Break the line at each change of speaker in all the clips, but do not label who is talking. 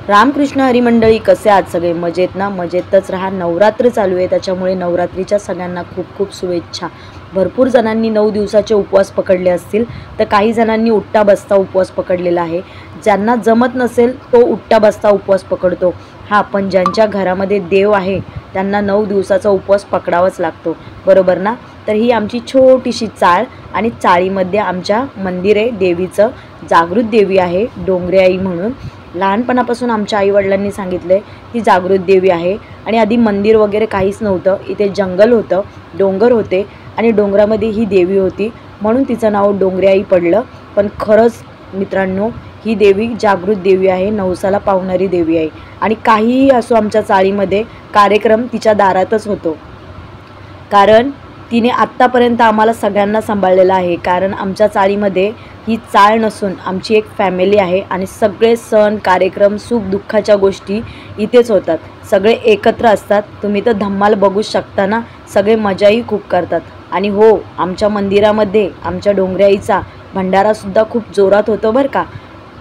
रामकृष्ण हरी मंडळी, कसे आहात सगळे? मजेत ना? मजेतच राहा. नवरात्र चालू आहे, त्याच्यामुळे नवरात्रीच्या सगळ्यांना खूप खूप शुभेच्छा. भरपूर जणांनी 9 दिवसाचे उपवास पकडले असतील, तर काही जणांनी उठता बसता उपवास पकडलेला आहे. ज्यांना जमत नसेल तो उठता बसता उपवास पकडतो. हां, पण ज्यांच्या घरामध्ये देव आहे त्यांना 9 दिवसाचा उपवास पकडावाच लागतो, बरोबर ना? तर ही आमची छोटीशी चाळ आणि चाळीमध्ये आमच्या मंदिर आहे देवीचं. जागृत देवी आहे, डोंगरे आई म्हणून. लहानपणापासून आमच्या आईवडिलांनी सांगितलं आहे ती जागृत देवी आहे. आणि आधी मंदिर वगैरे काहीच नव्हतं, इथे जंगल होतं, डोंगर होते आणि डोंगरामध्ये ही देवी होती, म्हणून तिचं नाव डोंगरे आई पडलं. पण खरंच मित्रांनो, ही देवी जागृत देवी आहे, नवसाला पावणारी देवी आहे. आणि काहीही असो, आमच्या चाळीमध्ये कार्यक्रम तिच्या दारातच होतो, कारण तिने आत्तापर्यंत आम्हाला सगळ्यांना सांभाळलेलं आहे. कारण आमच्या चाळीमध्ये ही चाळ नसून आमची एक फॅमिली आहे आणि सगळे सण कार्यक्रम सुखदुःखाच्या गोष्टी इथेच होतात. सगळे एकत्र असतात. तुम्ही तर धम्माल बघू शकता ना, सगळे मजाही खूप करतात. आणि हो, आमच्या मंदिरामध्ये आमच्या डोंगऱ्याईचा भंडारासुद्धा खूप जोरात होतो बरं का.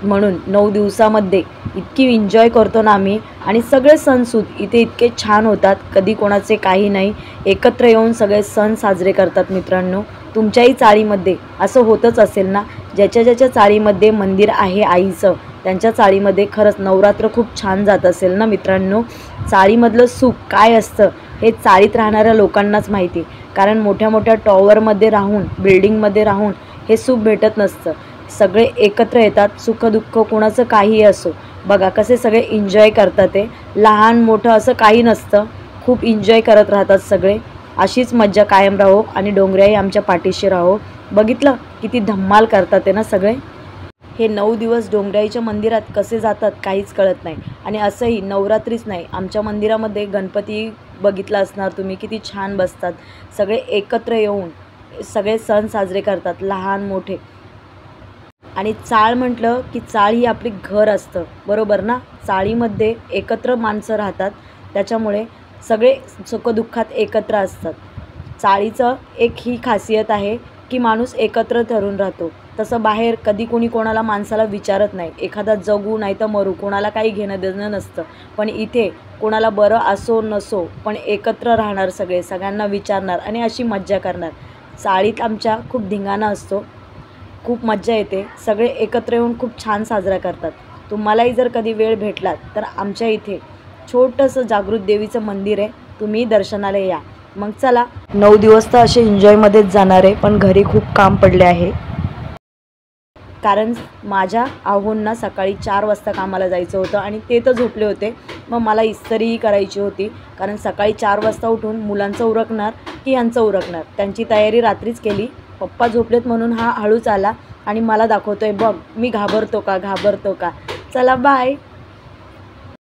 म्हणून 9 दिवसामध्ये इतकी एन्जॉय करतो ना आम्ही. आणि सगळे सणसूद इथे इतके छान होतात, कधी कोणाचे काही नाही, एकत्र येऊन सगळे सण साजरे करतात. मित्रांनो, तुमच्याही चाळीमध्ये असं होतच असेल ना? ज्याच्या ज्याच्या चाळीमध्ये मंदिर आहे आईचं, त्यांच्या चाळीमध्ये खरंच नवरात्र खूप छान जात असेल ना मित्रांनो. चाळीमधलं सुख काय असतं हे चाळीत राहणाऱ्या लोकांनाच माहिती, कारण मोठ्या मोठ्या टॉवरमध्ये राहून, बिल्डिंगमध्ये राहून हे सुख भेटत नसतं. सगळे एकत्र येतात, सुखदुःख कोणाचं काहीही असो, बघा कसे सगळे एन्जॉय करतात. ते लहान मोठं असं काही नसतं, खूप एन्जॉय करत राहतात सगळे. अशीच मज्जा कायम राहो आणि डोंगऱ्याही आमच्या पाठीशी राहो. बघितलं किती धम्माल करतात ते ना सगळे. हे 9 दिवस डोंगऱ्याईच्या मंदिरात कसे जातात काहीच कळत नाही. आणि असंही नवरात्रीच नाही, आमच्या मंदिरामध्ये गणपती बघितला असणार तुम्ही, किती छान बसतात. सगळे एकत्र येऊन सगळे सण साजरे करतात, लहान मोठे. आणि चाळ म्हटलं की चाळ ही आपली घर असतं, बरोबर ना? चाळीमध्ये एकत्र माणसं राहतात, त्याच्यामुळे सगळे सुखदुःखात एकत्र असतात. चाळीचं एक ही खासियत आहे की माणूस एकत्र धरून राहतो. तसं बाहेर कधी कोणी कोणाला माणसाला विचारत नाही, एखादा जगू नाही तर मरू, कोणाला काही घेणं देणं नसतं. पण इथे कोणाला बरं असो नसो, पण एकत्र राहणार सगळे, सगळ्यांना विचारणार आणि अशी मज्जा करणार. चाळीत आमच्या खूप धिंगाणा असतो, खूप मज्जा येते. सगळे एकत्र येऊन खूप छान साजरा करतात. तुम्हालाही जर कधी वेळ भेटलात तर आमच्या इथे छोटंसं जागृत देवीचं मंदिर आहे, तुम्ही दर्शनाला या. मग चला, 9 दिवस तर असे एन्जॉयमध्येच जाणार आहे, पण घरी खूप काम पडले आहे. कारण माझ्या आहोंना सकाळी 4 वाजता कामाला जायचं होतं आणि ते तर झोपले होते. मग मला इस्त्रीही करायची होती, कारण सकाळी 4 वाजता उठून मुलांचं उरकणार की यांचं उरकणार, त्यांची तयारी रात्रीच केली. पप्पा झोपलेत म्हणून हा हळूच आला आणि मला दाखवतोय, बघ मी घाबरतो का. चला बाय.